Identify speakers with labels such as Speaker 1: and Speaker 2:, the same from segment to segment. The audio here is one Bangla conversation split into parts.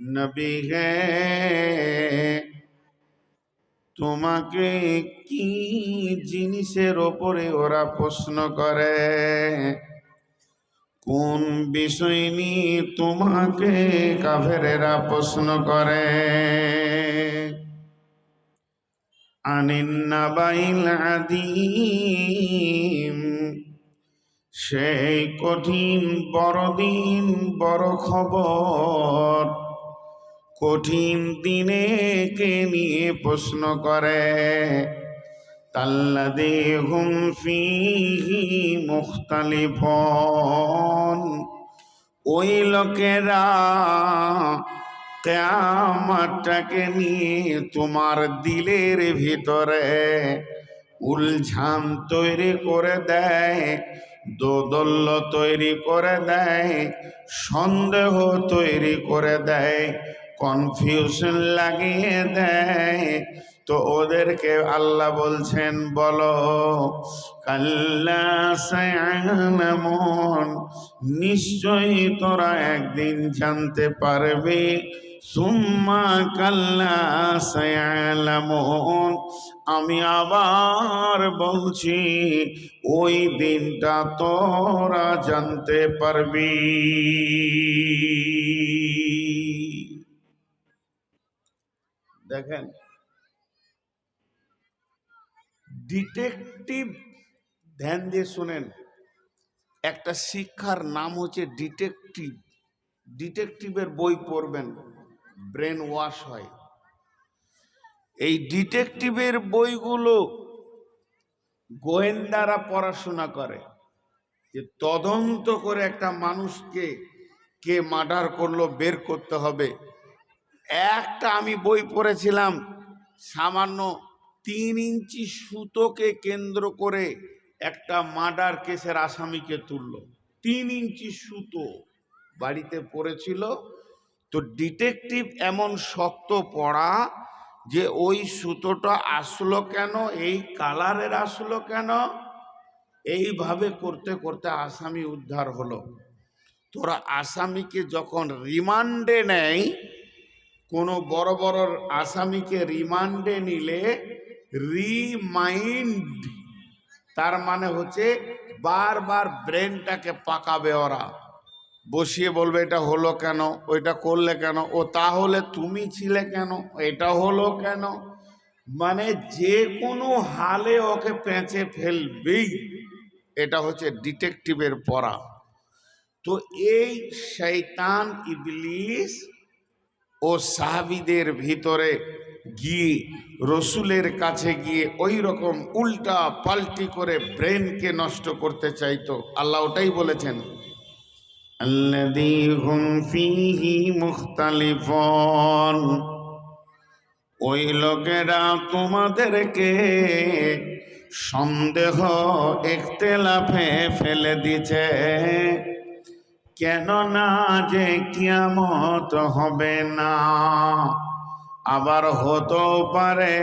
Speaker 1: নবী হে তোমাকে কি জিনিসের ওপরে ওরা প্রশ্ন করে, কোন বিষয় নিয়ে তোমাকে কাফেরেরা প্রশ্ন করে। আনিন নাবাইল আযীম, সেই কঠিন বড়দিন বড় খবর, কঠিন দিনে কে নিয়ে প্রশ্ন করে। তাল্লাযী হুম ফীহি মুখতালিফুন, ওই লোকেরা কিয়ামতটাকে নিয়ে তোমার দিলের ভিতরে উলঝান তৈরি করে দেয়, দোদল্য তৈরি করে দেয়, সন্দেহ তৈরি করে দেয়, কনফিউশন লাগিয়ে দেয়। তো ওদেরকে আল্লাহ বলছেন, বলো কাল্লা সায়ালামুন, নিশ্চয়ই তোরা একদিন জানতে পারবি। সুম্মা কাল্লা সায়ালামুন, আমি আবার বলছি ওই দিনটা তোরা জানতে পারবি। দেখেন, ডিটেকটিভ, ধ্যান দিয়ে শুনেন, একটা শিক্ষার নাম হচ্ছে ডিটেকটিভ। ডিটেকটিভের বই পড়বেন, ব্রেন ওয়াশ হয়। এই ডিটেকটিভের বইগুলো গোয়েন্দারা পড়াশোনা করে, যে তদন্ত করে একটা মানুষকে কে মার্ডার করলো বের করতে হবে। একটা আমি বই পড়েছিলাম, সামান্য 3 ইঞ্চি সুতোকে কেন্দ্র করে একটা মার্ডার কেসের আসামিকে তুললো। 3 ইঞ্চি সুতো বাড়িতে পড়েছিল। তো ডিটেকটিভ এমন শক্ত পড়া যে ওই সুতোটা আসলো কেন, এই কালারের আসলো কেন, এইভাবে করতে করতে আসামি উদ্ধার হলো। তোরা আসামিকে যখন রিমান্ডে নেয়, কোনো বড় বড় আসামিকে রিমান্ডে নিলে রিমাইন্ড, তার মানে হচ্ছে বারবার ব্রেনটাকে পাকাবে ওরা, বসিয়ে বলবে এটা হলো কেন, ওইটা করলে কেন, ও তাহলে তুমি ছিলে কেন, এটা হলো কেন, মানে যে কোনো হালে ওকে পেঁচে ফেলবেই। এটা হচ্ছে ডিটেকটিভের পড়া। তো এই শয়তান ইবলিস ও সাহাবীদের ভিতরে গিয়ে রসুলের কাছে গিয়ে ওই রকম উল্টা পাল্টি করে ব্রেনকে নষ্ট করতে চাইতো। আল্লাহ ওটাই বলেছেন, আল্লাযী হুম ফীহি মুখতালিফুন, ওই লোকেরা তোমাদেরকে সন্দেহ ইখতিলাফে ফেলে দিছে, কেন না যে কিয়ামত হবে না, আবার হতেও পারে।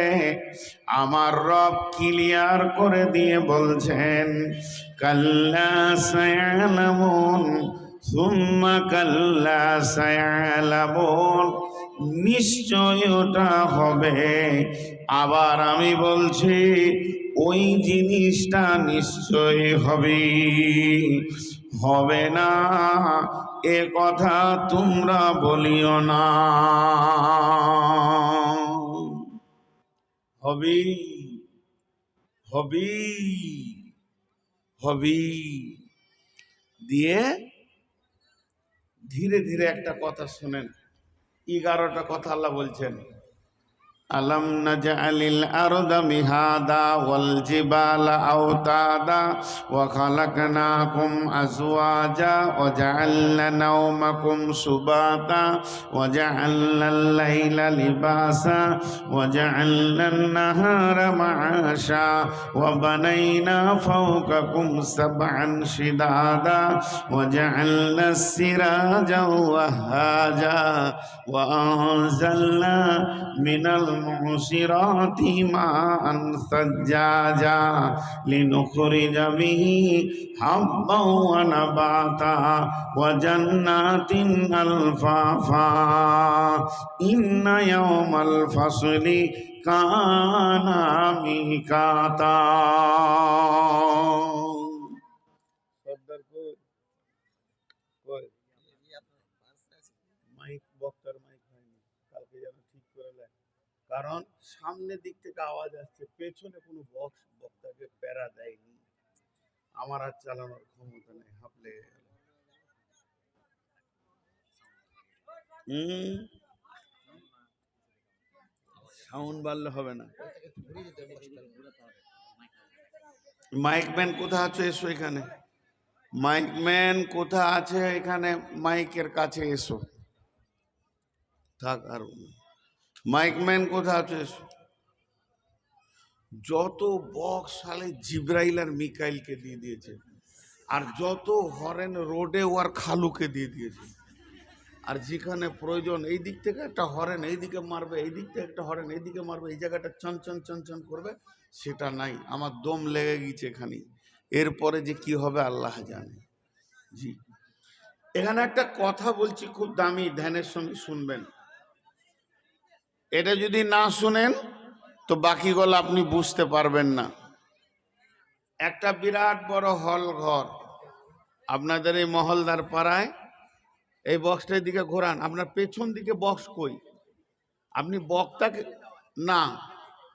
Speaker 1: আমার রব ক্লিয়ার করে দিয়ে বলছেন, কাল্লা সায়ালামুন সুম্মা কাল্লা সায়ালামুন, নিশ্চয় ওটা হবে। আবার আমি বলছি ওই জিনিসটা নিশ্চয় হবে, হবে না এ কথা তোমরা বলিও না। হবি হবি হবি দিয়ে ধীরে ধীরে একটা কথা শুনেন। 11টা কথা আল্লাহ বলছেন, আলাম নাজআলিল আরদা মিহাদা ওয়াল জিবালা আওতাদা ওয়া খালাকনাকুম আজওয়াজা ওয়া জাআলনা নাওমাকুম সুবাতা ওয়া জাআলনাল লাইলা লিবাসা ওয়া জাআলনান নাহারা মাআশা ওয়া বানাইনা ফাওকাকুম সাবআন শিদাদা ওয়া জাআলনাস সিরাজা ওয়াহাজা ওয়া আনজালনা মিনাল মুসিরাতি মাআন সাজ্জাজা লিনুখরিজা বিহি হাব্বান ওয়া নাবাতা ওয়া জান্নাতিন আলফাফা ইন্না ইয়াওমাল ফাসলি কানা মিকাতা। সর্দার কই মাইক, বক্তার মাইক হয়নি, কালকে যেন ঠিক করে নেয়। কারণ সামনের দিক থেকে আওয়াজ আসছে, পেছনে কোনো বক্স বক্তাকে প্যারা দেয়নি। আমার আর চালানোর ক্ষমতা নেই, হাঁপলে গেল। সাউন্ড বাড়লে হবে না। মাইকম্যান কোথা আছে? এসো এখানে। মাইকম্যান কোথা আছে? এখানে মাইকের কাছে এসো। থাক আর মাইকম্যান কোথা আছে? এসো। যত বক্স সালে জিব্রাইল আর মিকাইলকে দিয়ে দিয়েছে, আর যত হরেন রোডে ও আর খালুকে দিয়ে দিয়েছে। আর যেখানে প্রয়োজন এই দিক থেকে একটা হরেন এইদিকে মারবে, এই দিক থেকে একটা হরেন এইদিকে মারবে, এই জায়গাটা চনচন চনচন করবে, সেটা নাই। আমার দম লেগে গেছে এখানে। এরপরে যে কি হবে আল্লাহ জানে। জি, এখানে একটা কথা বলছি, খুব দামি, ধ্যানের সঙ্গে শুনবেন। এটা যদি না শুনেন তো বাকিগুলো আপনি বুঝতে পারবেন না। একটা বিরাট বড় হল ঘর আপনাদের এই মহলদার পাড়ায়। এই বক্সটার দিকে ঘোরান, আপনার পেছন দিকে বক্স কই? আপনি বক্তাকে না,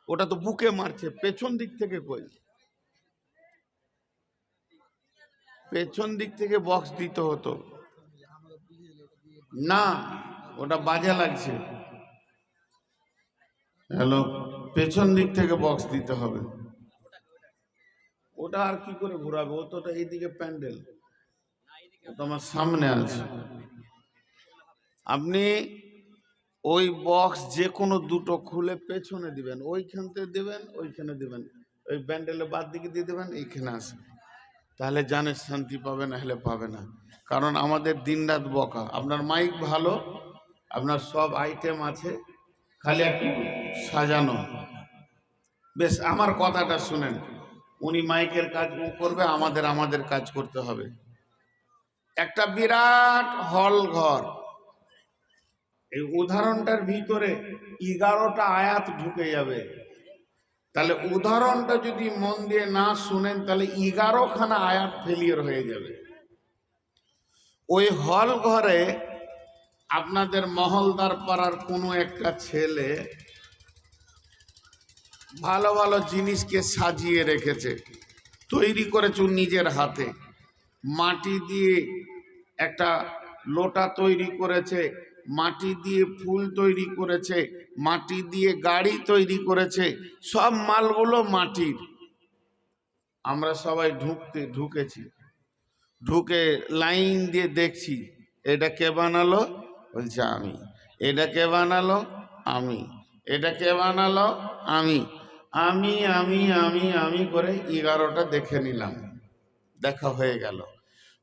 Speaker 1: ওটা তো বুকে মারছে, পেছন দিক থেকে কই? পেছন দিক থেকে বক্স দিতে হতো না, ওটা বাজে লাগছে। হ্যালো, পেছন দিক থেকে বক্স দিতে হবে। ওটা আর কি করে ঘোরাবে? ও তো এইদিকে প্যান্ডেল, ও তো আমার সামনে আছে। আপনি ওই বক্স যে কোনো দুটো খুলে পেছনে দিবেন, ওইখান থেকে দেবেন, ওইখানে দিবেন, ওই প্যান্ডেলের বাদ দিকে দিয়ে দেবেন, এইখানে আসবে। তাহলে জানে শান্তি পাবে, না হলে পাবে না। কারণ আমাদের দিনরাত বকা। আপনার মাইক ভালো, আপনার সব আইটেম আছে, খালি একটু সাজানো। বেশ, আমার কথাটা শুনেন। উনি মাইকের কাজ করবে, আমাদের কাজ করতে হবে। একটা বিরাট হল ঘর, এই উদাহরণটার ভিতরে 11টা আয়াত ঢুকে যাবে। তাহলে উদাহরণটা যদি মন দিয়ে না শুনেন তাহলে 11খানা আয়াত ফেলিয়ার হয়ে যাবে। ওই হল ঘরে আপনাদের মহলদার পাড়ার কোনো একটা ছেলে ভালো ভালো জিনিসকে সাজিয়ে রেখেছে, তৈরি করেছে নিজের হাতে। মাটি দিয়ে একটা লোটা তৈরি করেছে, মাটি দিয়ে ফুল তৈরি করেছে, মাটি দিয়ে গাড়ি তৈরি করেছে, সব মালগুলো মাটির। আমরা সবাই ঢুকেছি, ঢুকে লাইন দিয়ে দেখছি, এটা কে বানালো? বলছে আমি। এটা কে বানালো? আমি। এটা কে বানালো? আমি। আমি আমি আমি আমি করে 11টা দেখে নিলাম, দেখা হয়ে গেল।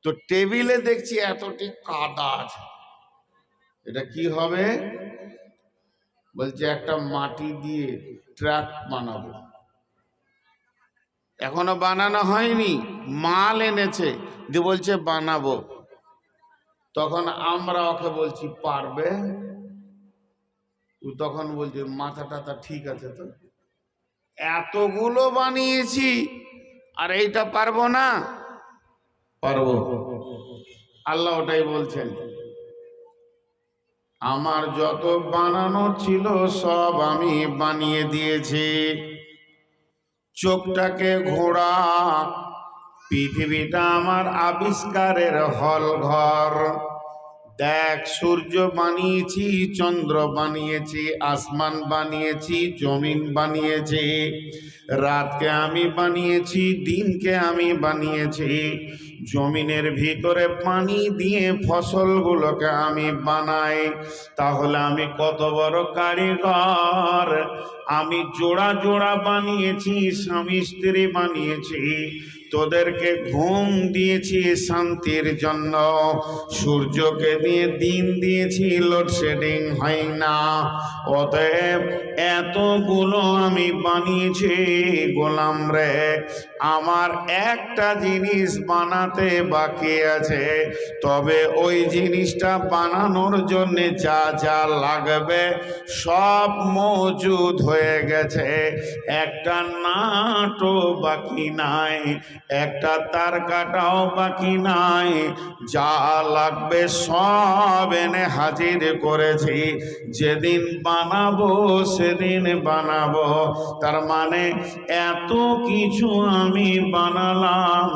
Speaker 1: তো টেবিলে দেখছি এতটি কাদা আছে, এটা কি হবে? বলছে একটা মাটি দিয়ে ট্রাক বানাবো। এখনো বানানো হয়নি, মাল এনেছে, দিয়ে বলছে বানাবো। তখন আমরা ওকে বলছি পারবে? তখন বলছে মাথা টাথা ঠিক আছে তো, এতগুলো বানিয়েছি আর এইটা পারবো না? পারবো। আল্লাহ ওটাই বলছেন, আমার যত বানানো ছিল সব আমি বানিয়ে দিয়েছি। চোখটাকে ঘোড়া, পৃথিবীটা আমার আবিষ্কারের হল ঘর। দেখ, সূর্য বানিয়েছি, চন্দ্র বানিয়েছি, আসমান বানিয়েছি, জমিন বানিয়েছি, রাতকে আমি বানিয়েছি, দিনকে আমি বানিয়েছি, জমিনের ভিতরে পানি দিয়ে ফসলগুলোকে আমি বানাই। তাহলে আমি কত বড় কারিগর! আমি জোড়া জোড়া বানিয়েছি, স্বামী স্ত্রী বানিয়েছি, তোদেরকে ঘুম দিয়েছি শান্তির জন্য, সূর্যকে দিয়ে দিন দিয়েছি, লোডশেডিং হয় না। অতএব এতগুলো আমি বানিয়েছি গোলাম রে, আমার একটা জিনিস বানাতে বাকি আছে। তবে ওই জিনিসটা বানানোর জন্য যা যা লাগবে সব মজুদ হয়ে গেছে। একটা নাটও বাকি নাই, একটা তার কাটাও বাকি নাই, যা লাগবে সব এনে হাজির করেছি। যেদিন বানাবো সেদিন বানাবো। তার মানে এত কিছু আমি বানালাম,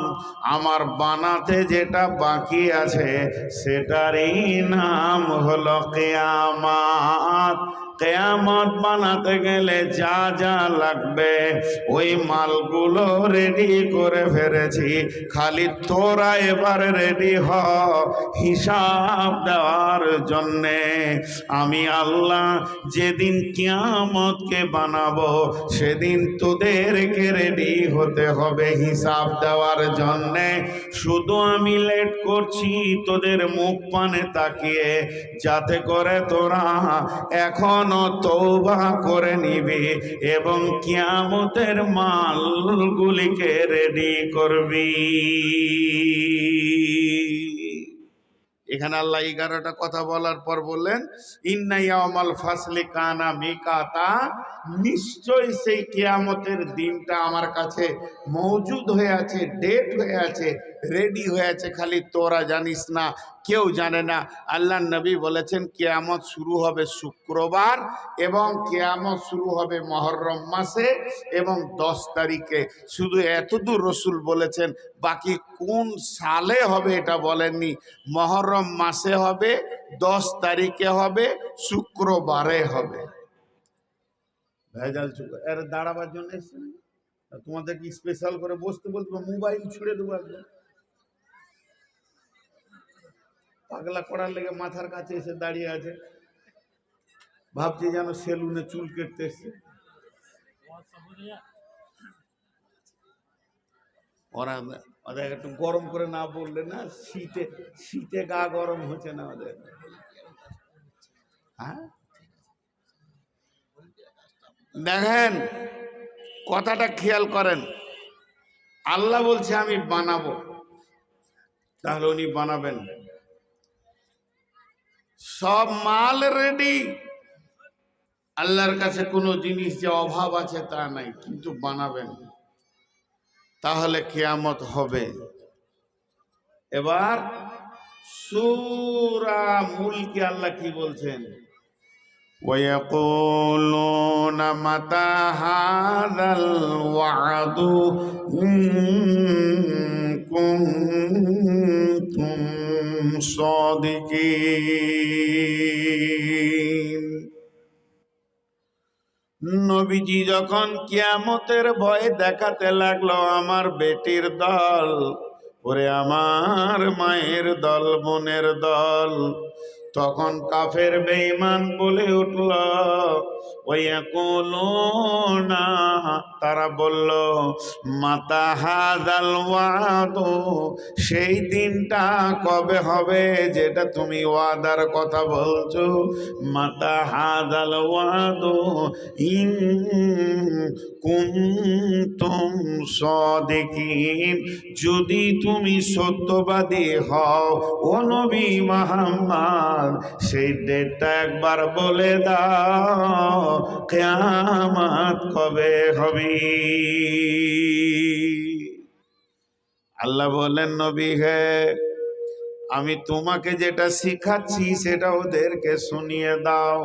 Speaker 1: আমার বানাতে যেটা বাকি আছে সেটারই নাম হলো কিয়ামত। কিয়ামত বানাতে গেলে যা যা লাগবে ওই মালগুলো রেডি করে ফেলেছি। খালি তোরা এবার রেডি হ হিসাব দেওয়ার জন্যে। আমি আল্লাহ যেদিন কিয়ামতকে বানাবো সেদিন তোদেরকে রেডি হতে হবে হিসাব দেওয়ার জন্যে। শুধু আমি লেট করছি তোদের মুখ পানে তাকিয়ে, যাতে করে তোরা এখনো তওবা করে নিবি এবং কিয়ামতের মালগুলিকে রেডি করবি। এখানে আল্লাহ 11টা কথা বলার পর বললেন, ইন্না ইয়াউমাল ফাসলি কানা মিকাতা, নিশ্চয়ই সেই কিয়ামতের দিনটা আমার কাছে মওজুদ হয়ে আছে, ডেট হয়ে আছে, রেডি হয়ে আছে, খালি তোরা জানিস না, কেউ জানে না। আল্লাহ নবী বলেছেন কিয়ামত শুরু হবে শুক্রবার এবং কিয়ামত শুরু হবে মুহররম মাসে এবং 10 তারিখে। শুধু এতদূর রসুল বলেছেন, বাকি কোন সালে হবে এটা বলেননি। মুহররম মাসে হবে, 10 তারিখে হবে, শুক্রবারে হবে। ভেজাল চুপ এর দাঁড়াবার জন্য এসেছেন, তোমাদেরকে স্পেশাল করে বসতে বলতে মোবাইল ছুড়ে দেবো একদম। পাগলা করার লেগে মাথার কাছে এসে দাঁড়িয়ে আছে, ভাবছি যেন সেলুনে চুল কেটতে এসছে। ওরা ওদের একটু গরম করে না বললে না, শীতে শীতে গা গরম হচ্ছে না ওদের। হ্যাঁ দেখেন কথাটা খেয়াল করেন, আল্লাহ বলছে আমি বানাবো, তাহলে উনি বানাবেন। সব মাল রেডি, আল্লাহর কাছে কোনো জিনিস যে অভাব আছে তা নাই, কিন্তু বানাবেন, তাহলে কিয়ামত হবে। এবার সূরা মুলকে আল্লাহ কি বলছেন, وَيَقُولُونَ مَتَى هَذَا الْوَعْدُ إِن كُنتُمْ صَادِقِينَ। নবীজি যখন কিয়ামতের ভয় দেখাতে লাগলো আমার বেটির দল, ওরে আমার মায়ের দল, বোনের দল, তখন কাফের বেঈমান বলে উঠল, ওয়ায়াকুলুনা, তারা বলল, মাতা হাযাল ওয়াদু, সেই দিনটা কবে হবে যেটা তুমি ওয়াদার কথা বলছো। মাতা হাযাল ওয়াদু ইন কুনতুম সাদিকিন, যদি তুমি সত্যবাদী হও ও নবী মুহাম্মদ, সেই ডেটটা একবার বলে দাও, কিয়ামত কবে হবে। আল্লাহ বলেন, নবী হে, আমি তোমাকে যেটা শিখাচ্ছি সেটা ওদেরকে শুনিয়ে দাও।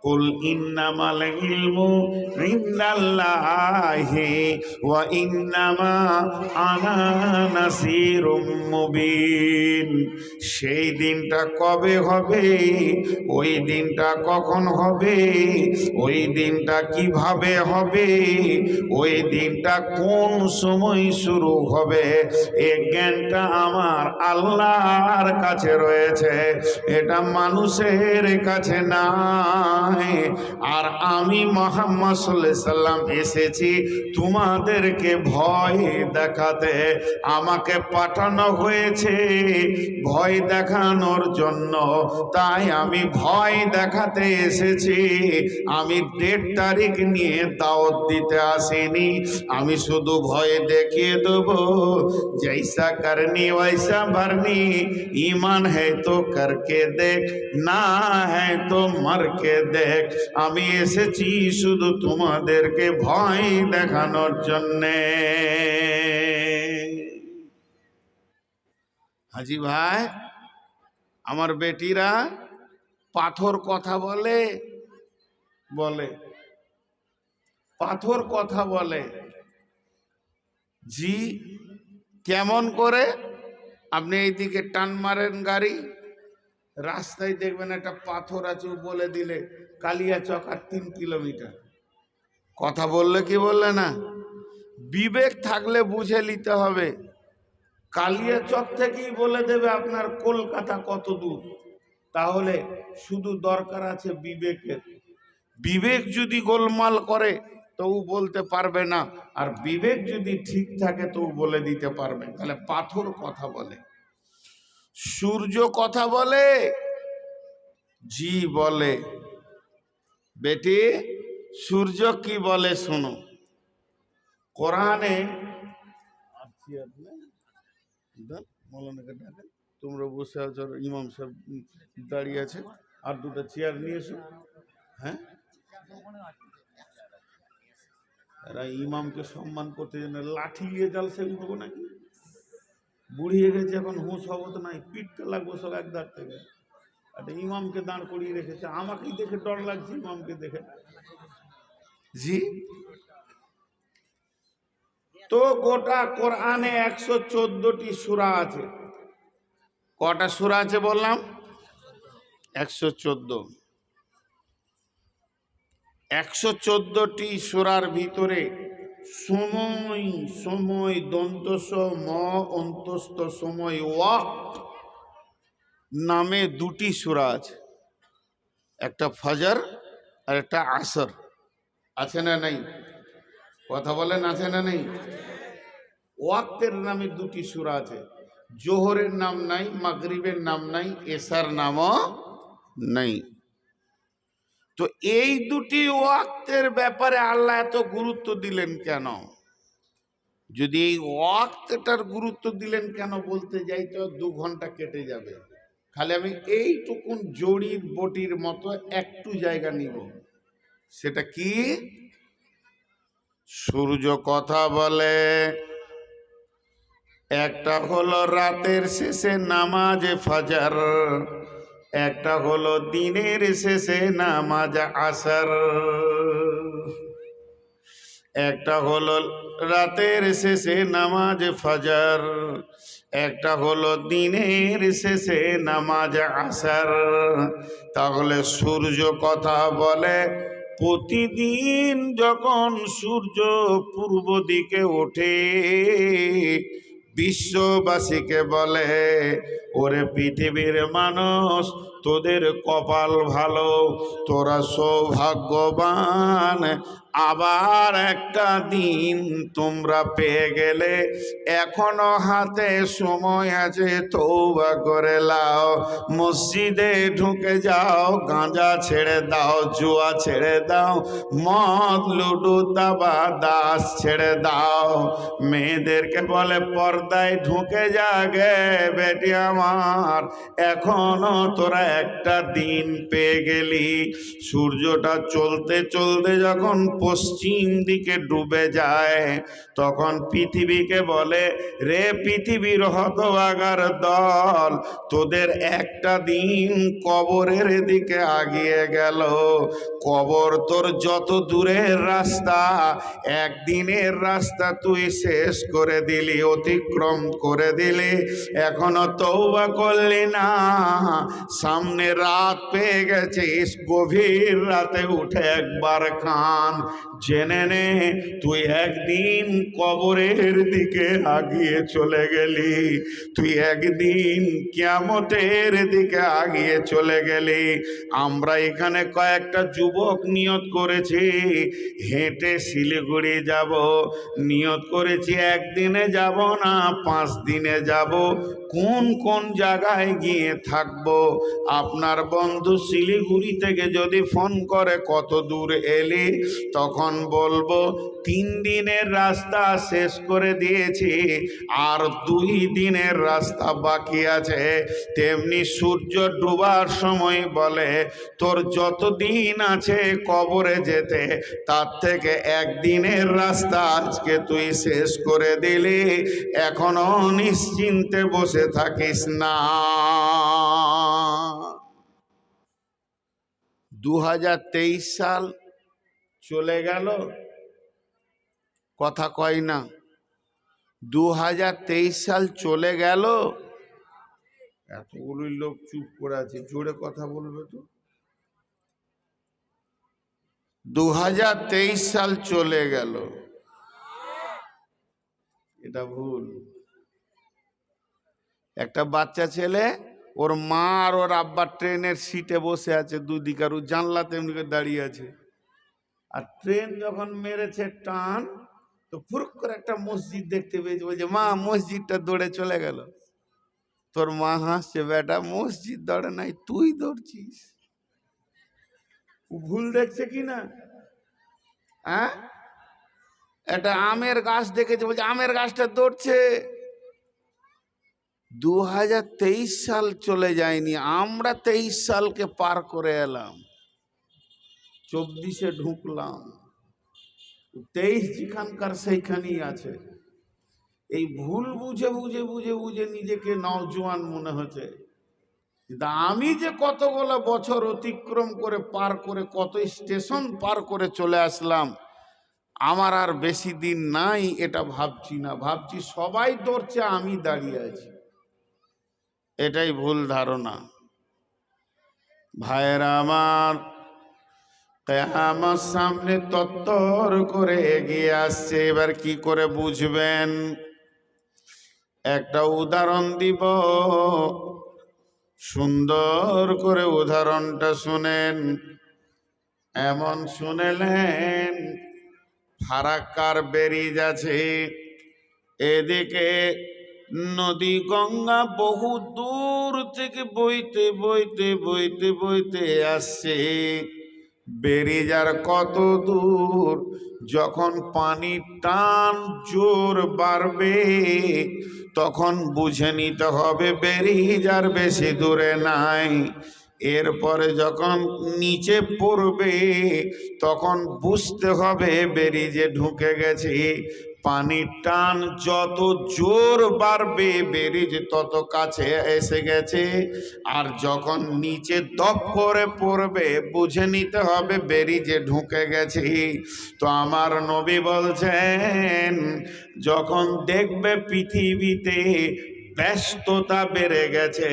Speaker 1: কুল ইন্নামাল ইলমু ইনদাল্লাহি ওয়া ইন্নামা আনা নাসিরুম মুবিন। সেই দিনটা কবে হবে ওই দিনটা কখন হবে, ওই দিনটা কিভাবে হবে, ওই দিনটা কোন সময় শুরু হবে, এই জ্ঞানটা আমার আল্লাহর কাছে রয়েছে, এটা মানুষের কাছে নাই। আর আমি মুহাম্মদ সাল্লাল্লাহু আলাইহি সাল্লাম এসেছি তোমাদেরকে ভয় দেখাতে, আমাকে পাঠানো হয়েছে ভয় দেখানোর জন্য, তাই আমি ভয় দেখাতে এসেছি। আমি ডেট তারিখ নিয়ে দাওয়াত দিতে আসিনি, আমি শুধু ভয় দেখিয়ে দেবো, জৈসা করনি वैसा भरनी, ईमान है तो करके देख, না है तो मर के देख। আমি এসেছি শুধু তোমাদেরকে ভয় দেখানোর জন্যে। হাজি ভাই, আমার বেটিরা পাথর কথা বলে, বলে পাথর কথা বলে। জি, কেমন করে? আপনি এইদিকে টান মারেন গাড়ি, রাস্তায় দেখবেন একটা পাথর আছে, বলে দিলে কালিয়াচক আর 3 কিলোমিটার। কথা বললে কি বললে না, বিবেক থাকলে বুঝে নিতে হবে। কালিয়াচক থেকেই বলে দেবে আপনার কলকাতা কত দূর। তাহলে শুধু দরকার আছে বিবেকের। বিবেক যদি গোলমাল করে তো ও বলতে পারবে না, আর বিবেক যদি ঠিক থাকে তো ও বলে দিতে পারবে। তাহলে পাথর কথা বলে, সূর্য কথা বলে, জি বলে। বেটি, সূর্য কি বলে শোনো। কোরআনে তোমরা বসে আছো, ইমাম সাহেব দাঁড়িয়ে আছে, আর দুটো চেয়ার নিয়ে এসো। হ্যাঁ, এরা ইমামকে সম্মান করতে জন্য লাঠি নিয়ে জালসে উঠবো নাকি? বুড়িয়ে গেছে এখন, হুঁশ হবত নাই, পিটতে লাগবো সব একদার থেকে। একটা ইমামকে দাঁড় করিয়ে রেখেছে, আমাকেই দেখে ডর লাগছে ইমামকে দেখে। জি, তো গোটা কোরআনে 114টি সূরা আছে। কটা সূরা আছে বললাম? 114। 114টি সূরার ভিতরে সময় সময় দন্তস ম অন্তস্থ সময় ওয়াক্ত নামে 2টি সূরা আছে। একটা ফজর আর একটা আসর। আছে না নাই? কথা বলেন, আছে না নেই? ওয়াক্তের নামে 2টি সূরা আছে। জোহরের নাম নাই, মাগরিবের নাম নাই, এশার নামও নাই। তো এই 2টি ওয়াক্তের ব্যাপারে আল্লাহ এত গুরুত্ব দিলেন কেন? যদি এই ওয়াক্তটার গুরুত্ব দিলেন কেন বলতে যাই তো 2 ঘন্টা কেটে যাবে। খালি আমি এইটুকুন জড়ির বটির মতো একটু জায়গা নিব। সেটা কি? সূর্য কথা বলে। একটা হলো রাতের শেষে নামাজে ফজর, একটা হলো দিনের শেষে নামাজ আসর। একটা হলো রাতের শেষে নামাজ ফজর, একটা হলো দিনের শেষে নামাজ আসর। তাহলে সূর্য কথা বলে। প্রতিদিন যখন সূর্য পূর্ব দিকে ওঠে, বিশ্ববাসীকে বলে, ওরে পৃথিবীর মানুষ, তোদের কপাল ভালো, তোরা সৌভাগ্যবান, আবার একটা দিন তোমরা পেয়ে গেলে। এখনো হাতে সময় আছে, তওবা করে লাও, মসজিদে ঢুকে যাও, গাঁজা ছেড়ে দাও, জুয়া ছেড়ে দাও, মদ লুডু দাবা দাস ছেড়ে দাও। মেয়েদেরকে বলে পর্দায় ঢুকে যাগে বেটি আমার, এখনো তোরা একটা দিন পেয়ে গেলি। সূর্যটা চলতে চলতে যখন পশ্চিম দিকে ডুবে যায়, তখন পৃথিবীকে বলে, রে পৃথিবীর হতভাগার দল, তোদের একটা দিন কবরের দিকে আগিয়ে গেল। কবর তোর যত দূরের রাস্তা, একদিনের রাস্তা তুই শেষ করে দিলি, অতিক্রম করে দিলি, এখনো তওবা করলি না। সামনে রাত পেয়ে গেছিস, গভীর রাতে উঠে একবার কান, জেনে নে তুই একদিন কবরের দিকে আগিয়ে চলে গেলি, তুই একদিন কিয়ামতের দিকে আগিয়ে চলে গেলি। আমরা এখানে কয়েকটা যুবক নিয়ত করেছি হেঁটে শিলিগুড়ি যাব, নিয়ত করেছি একদিনে যাব না 5 দিনে যাব। কোন কোন জায়গায় গিয়ে থাকবো? আপনার বন্ধু শিলিগুড়ি থেকে যদি ফোন করে কত দূর এলি, তখন বলবো 3 দিনের রাস্তা শেষ করে দিয়েছি, আর 2 দিনের রাস্তা বাকি আছে। তেমনি সূর্য ডুবার সময় বলে তোর যত দিন আছে কবরে যেতে, তার থেকে 1 দিনের রাস্তা আজকে তুই শেষ করে দিলি, এখনো নিশ্চিন্তে বসে থাকিস না। 2023 সাল চলে গেল, কথা কয় না। 2023 সাল চলে গেল। এতগুলোই লোক চুপ করে আছে, জোরে কথা বলবে তো। 2023 সাল চলে গেল, এটা ভুল। একটা বাচ্চা ছেলে, ওর মা আর ওর আব্বা ট্রেনের সিটে বসে আছে, দুদিকে, আর ও জানলাতে এমনি করে দাঁড়িয়ে আছে। আর ট্রেন যখন মেরেছে টান, তো ফুরুক করে একটা মসজিদ দেখতে পেয়েছে, বলছে মা মসজিদটা দৌড়ে চলে গেল। তোর মা হাসছে, বেটা মসজিদ দৌড়ে নাই, তুই দৌড়ছিস। ও ভুল দেখছে কি না? হ্যাঁ, একটা আমের গাছ দেখেছে, বলছে আমের গাছটা দৌড়ছে। 2023 সাল চলে যায়নি, আমরা 23 সালকে পার করে এলাম, 24-এ ঢুকলাম। 23 যেখানকার সেইখানেই আছে। এই ভুল বুঝে বুঝে বুঝে বুঝে নিজেকে নওজোয়ান মনে হচ্ছে, কিন্তু আমি যে কতগুলো বছর অতিক্রম করে পার করে, কত স্টেশন পার করে চলে আসলাম, আমার আর বেশি দিন নাই এটা ভাবছি না। ভাবছি সবাই দৌড়ছে, আমি দাঁড়িয়ে আছি। এটাই ভুল ধারণা। ভাইয়েরা আমার, কিয়ামত সামনে তত্তর করে এগিয়ে আসছে। এবার কি করে বুঝবেন? একটা উদাহরণ দিব, সুন্দর করে উদাহরণটা শুনেন। এমন শুনেলেন, ফারাক্কার ব্যারিজ আছে, এদিকে নদী গঙ্গা বহু দূর থেকে বইতে বইতে বইতে বইতে আসছে। ব্যারিজ আর কত দূর, যখন পানির টান জোর বাড়বে তখন বুঝে নিতে হবে ব্যারিজ আর বেশি দূরে নাই। এরপরে যখন নিচে পড়বে তখন বুঝতে হবে ব্যারিজে ঢুকে গেছে। পানির টান যত জোর বাড়বে ব্যারিজ তত কাছে এসে গেছে, আর যখন নিচে দপ করে পড়বে বুঝে নিতে হবে ব্যারিজে ঢুকে গেছে। তো আমার নবী বলছেন, যখন দেখবে পৃথিবীতে ব্যস্ততা বেড়ে গেছে,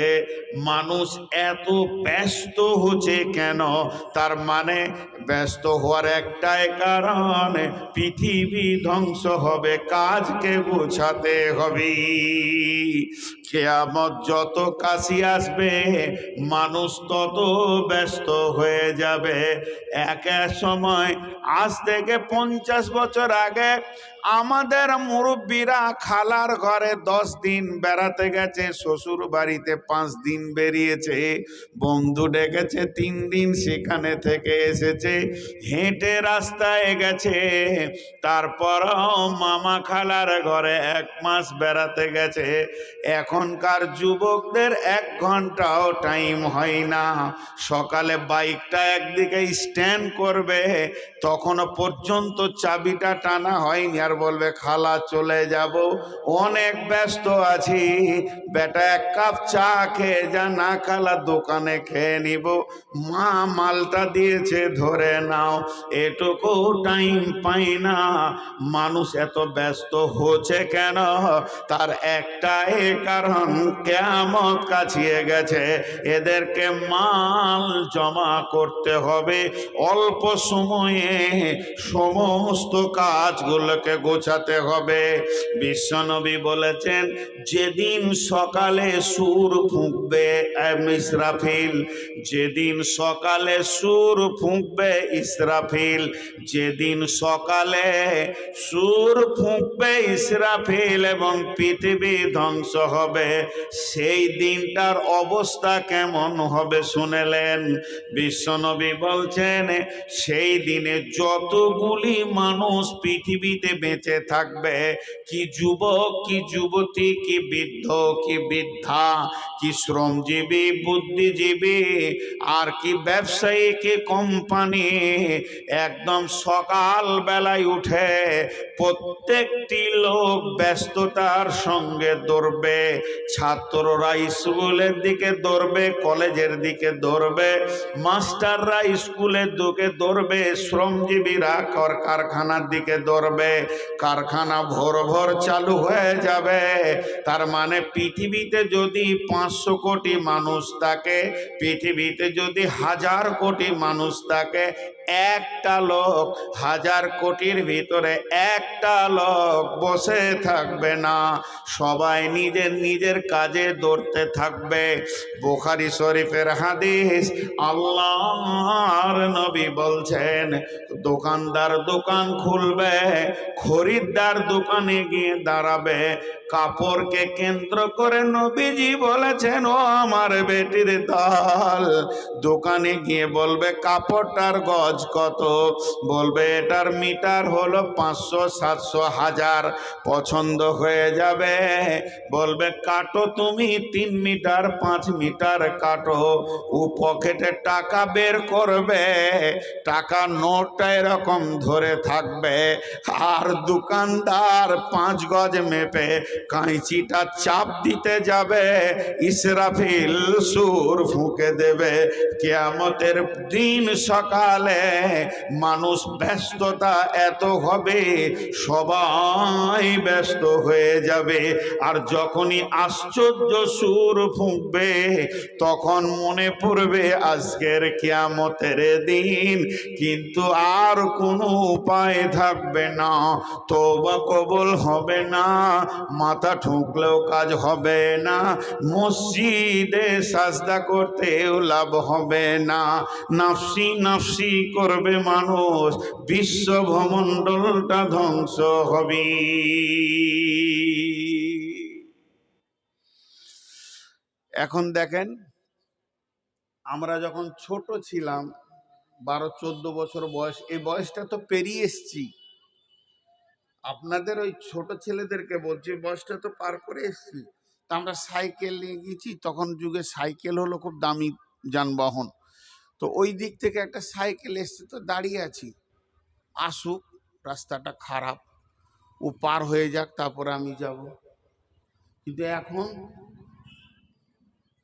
Speaker 1: মানুষ এত ব্যস্ত হচ্ছে কেন, তার মানে ব্যস্ত হওয়ার একটাই কারণ, পৃথিবী ধ্বংস হবে, কাজকে গোছাতে হবে। কিয়ামত যত কাছে আসবে মানুষ তত ব্যস্ত হয়ে যাবে। এক সময়, আজ থেকে 50 বছর আগে আমাদের মুরব্বীরা খালার ঘরে 10 দিন বেড়াতে গেছে, শ্বশুর বাড়িতে 5 দিন বেরিয়েছে, বন্ধু ডেকেছে 3 দিন সেখানে থেকে এসেছে, হেঁটে রাস্তায় গেছে, তারপর মামা খালার ঘরে 1 মাস বেড়াতে গেছে। এখনকার যুবকদের 1 ঘন্টাও টাইম হয় না। সকালে বাইকটা একদিকে স্ট্যান্ড করবে, তখনও পর্যন্ত চাবিটা টানা হয়নি, আর বলবে খালা চলে যাব, অনেক ব্যস্ত আছি, বেটা 1 কাপ চা খেয়ে যা, না খালা দোকানে খেয়ে নিব, মা মালটা দিয়েছে ধরে নাও, এটুকু টাইম পাই না। মানুষ এত ব্যস্ত হচ্ছে কেন? তার একটাই কারণ, কারণ কিয়ামত কাছিয়ে গেছে, এদেরকে মাল জমা করতে হবে, অল্প সময়ে সমস্ত কাজগুলোকে গোছাতে হবে। বিশ্বনবী বলেছেন, যেদিন সকালে সুর ফুঁকবে ইসরাফিল, যেদিন সকালে সুর ফুঁকবে ইসরাফিল, যেদিন সকালে সুর ফুঁকবে ইসরাফিল এবং পৃথিবী ধ্বংস হবে, সেই দিনটার অবস্থা কেমন হবে শুনেলেন? বিশ্বনবী বলছেন, সেই দিনে যতগুলি মানুষ পৃথিবীতে বেঁচে থাকবে, কি যুবক, কি যুবতী, কি বৃদ্ধ, কি বৃদ্ধা, কি শ্রমজীবী, বুদ্ধিজীবী, আর কি ব্যবসায়ী, কি কোম্পানি, একদম সকাল বেলায় উঠে প্রত্যেকটি লোক ব্যস্ততার সঙ্গে দৌড়বে। ছাত্ররা স্কুলের দিকে দৌড়বে, কলেজের দিকে দৌড়বে, মাস্টাররা স্কুলের দিকে দৌড়বে, শ্রমজীবীরা কারখানার দিকে দৌড়বে। কারখানা ভোর ভোর চালু হয়ে যাবে। তার মানে পৃথিবীতে যদি 500 কোটি মানুষ থাকে, পৃথিবীতে যদি 1000 কোটি মানুষ থাকে, একটা লোক 1000 কোটির ভিতরে একটা লোক বসে থাকবে না, সবাই নিজের নিজের কাজে দৌড়তে থাকবে। বুখারী শরীফের হাদিস, আল্লাহর নবী বলছেন, দোকানদার দোকান খুলবে, খরিদ্দার দোকানে গিয়ে দাঁড়াবে। কাপড়কে কেন্দ্র করে নবীজি বলেছেন, ও আমার বেটির দল, দোকানে গিয়ে বলবে কাপড়টার গজ কত, বলবে এটার মিটার হলো 500, 700, 1000। পছন্দ হয়ে যাবে, বলবে কাটো তুমি 3 মিটার, 5 মিটার কাটো। ও পকেটে টাকা বের করবে, টাকা নোটটা এরকম ধরে থাকবে, আর দোকানদার 5 গজ মেপে কাঁচিটা চাপ দিতে যাবে, ইসরাফিল সুর ফুঁকে দেবে। কিয়ামতের দিন সকালে মানুষ ব্যস্ততা এত হবে, সবাই ব্যস্ত হয়ে যাবে। আর যখনই আশ্চর্য সুর ফুঁকবে, তখন মনে পড়বে আজকের কিয়ামতের দিন, কিন্তু আর কোনো উপায় থাকবে না, তওবা কবুল হবে না, মাথা ঠুকলেও কাজ হবে না, মসজিদে সাজদা করতেও লাভ হবে না, নাফসি নাফসি করবে মানুষ, বিশ্ব ভূমণ্ডলটা ধ্বংস হবে। এখন দেখেন, আমরা যখন ছোট ছিলাম, 12-14 বছর বয়স, এই বয়সটা তো পেরিয়ে এসছি। আপনাদের ওই ছোট ছেলেদেরকে বলছি, বয়সটা তো পার করে এসছি। তা আমরা সাইকেল নিয়ে গেছি, তখন যুগে সাইকেল হলো খুব দামি যানবাহন। তো ওই দিক থেকে একটা সাইকেল এসছে, তো দাঁড়িয়ে আছি, আসুক, রাস্তাটা খারাপ, ও পার হয়ে যাক, তারপরে আমি যাব। কিন্তু এখন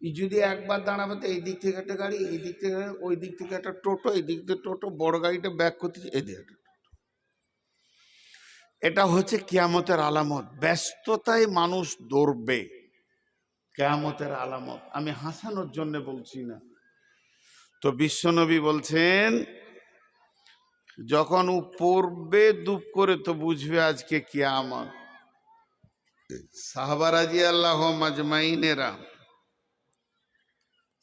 Speaker 1: যদি একবার দাঁড়াবে, তো এই দিক থেকে একটা গাড়ি, এই দিক থেকে, ওই দিক থেকে একটা টোটো, এই দিক থেকে টোটো, বড় গাড়িটা ব্যাক করতেছে, এই দিকে। এটা হচ্ছে কিয়ামতের আলামত। ব্যস্ততায় মানুষ দৌড়বে, কিয়ামতের আলামত। আমি হাসানোর জন্য বলছি না। তো বিশ্বনবী বলছেন, যখন ও পড়বে দুপ করে, তো বুঝবে আজকে কিয়ামত। সাহাবা রাদিয়াল্লাহু মাজমাইনেরা,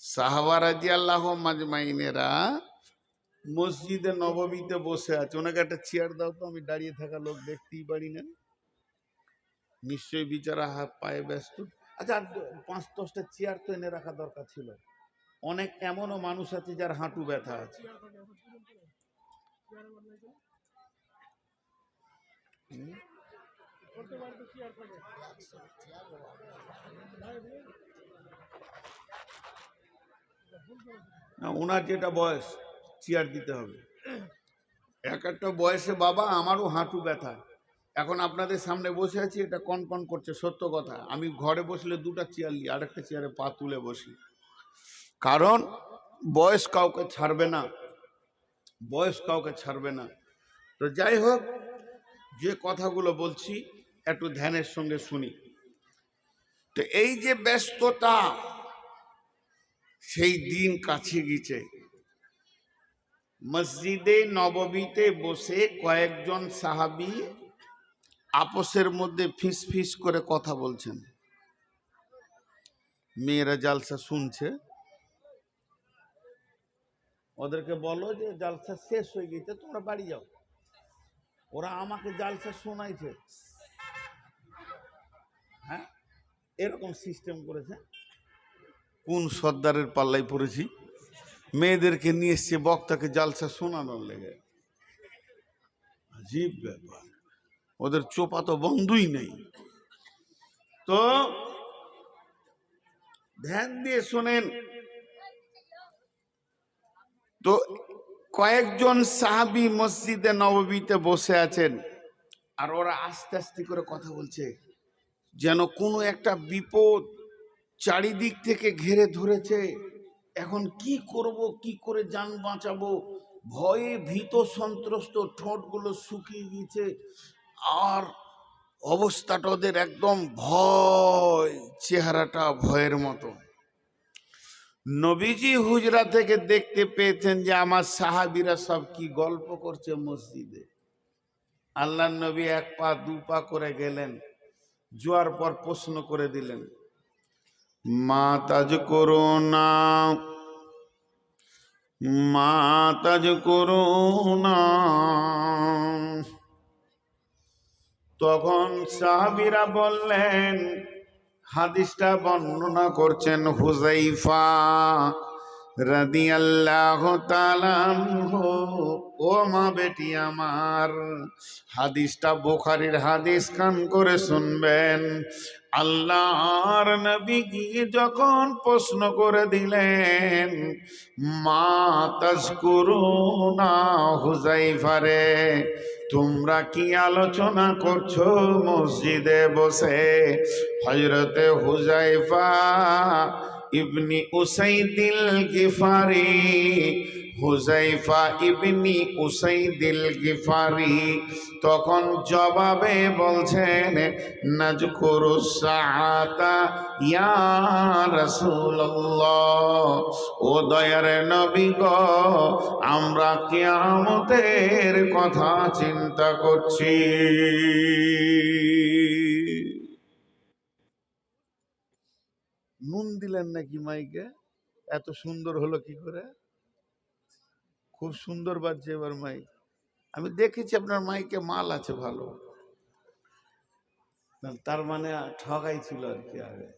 Speaker 1: সাহাবা রাদিয়াল্লাহু মাজমাইনেরা মসজিদে নববীতে বসে আছে। ওনাকে একটা চেয়ার দাও তো, আমি দাঁড়িয়ে থাকা লোক দেখতেই পারি না। নিশ্চয়ই বিচারা হাত পায়ে ব্যস্ত। আচ্ছা, 5-10টা চেয়ার তো এনে রাখা দরকার ছিল। অনেক এমনও মানুষ আছে যার হাঁটু ব্যথা আছে। ওনার যেটা বয়স, চেয়ার দিতে হবে। এক একটা বয়সে বাবা, আমারও হাঁটু ব্যথা। এখন আপনাদের সামনে বসে আছি, এটা কনকন করছে, সত্য কথা। আমি ঘরে বসলে 2টা চেয়ার নিই, আরেকটা চেয়ারে পা তুলে বসি, কারণ বয়স কাউকে ছাড়বে না, বয়স কাউকে ছাড়বে না। তো যাই হোক, যে কথাগুলো বলছি একটু ধ্যানের সঙ্গে শুনি। তো এই যে ব্যস্ততা, সেই দিন কাছে গেছে। মসজিদে নববীতে বসে কয়েকজন সাহাবী আপসের মধ্যে ফিস ফিস করে কথা বলছেন। মেয়েরা জালসা শুনছে, ওদেরকে বলো যে জালসা শেষ হয়ে গেছে, তোমরা বাড়ি যাও। ওরা আমাকে জালসা শোনাইছে, হ্যাঁ, এরকম সিস্টেম করেছে। কোন সর্দারের পাল্লায় পড়েছি, মেয়েদেরকে নিয়ে এসছে বক্তাকে জালসা শোনানোর লেগে। আজীব ব্যাপার, ওদের চোপা তো বন্ধই নেই। তো ধ্যান দিয়ে শোনেন। তো কয়েকজন সাহাবী মসজিদে নববীতে বসে আছেন, আর ওরা আস্তে আস্তে করে কথা বলছে, যেন কোনো একটা বিপদ চারিদিক থেকে ঘিরে ধরেছে। এখন কি করব, কি করে জান বাঁচাবো, ভয়ে ভীত সন্ত্রস্ত, ঠোঁটগুলো শুকিয়ে গিয়েছে, আর অবস্থাটা ওদের একদম ভয়, চেহারাটা ভয়ের মতো। নবীজি হুজরা থেকে দেখতে পেয়েছেন যে আমার সাহাবীরা সব কি গল্প করছে মসজিদে। আল্লাহর নবী এক পা দু পা করে গেলেন, জোয়ার পর প্রশ্ন করে দিলেন, মা তাজ করোনা, মা তাজ করোনা। তখন সাহাবীরা বললেন, হাদিসটা বর্ণনা করছেন হুযায়ফা রাদিয়াল্লাহু তাআলা আনহু। ও মা বেটি আমার, হাদিসটা বুখারীর হাদিস, কান করে শুনবেন। আল্লাহর নবী গিয়ে যখন প্রশ্ন করে দিলেন, মা তাজকুরুনা হুযায়ফা রে, তোমরা কি আলোচনা করছো মসজিদে বসে? হযরতে হুযায়ফা ইবনি উসাইদিল গিফারি, হুযায়ফা ইবনি উসাইদিল গিফারি তখন জবাবে বলছেন, নাজকুরুস সাআতা ইয়া রাসূলুল্লাহ, ও দয়ার নবী গো, আমরা কিয়ামতের কথা চিন্তা করছি। নুন দিলেন নাকি মাইকে? এত সুন্দর হলো কি করে? খুব সুন্দর বাজছে এবার মাইক। আমি দেখেছি আপনার মাইকে মাল আছে ভালো, তার মানে ঠগাই ছিল আর কি আগে।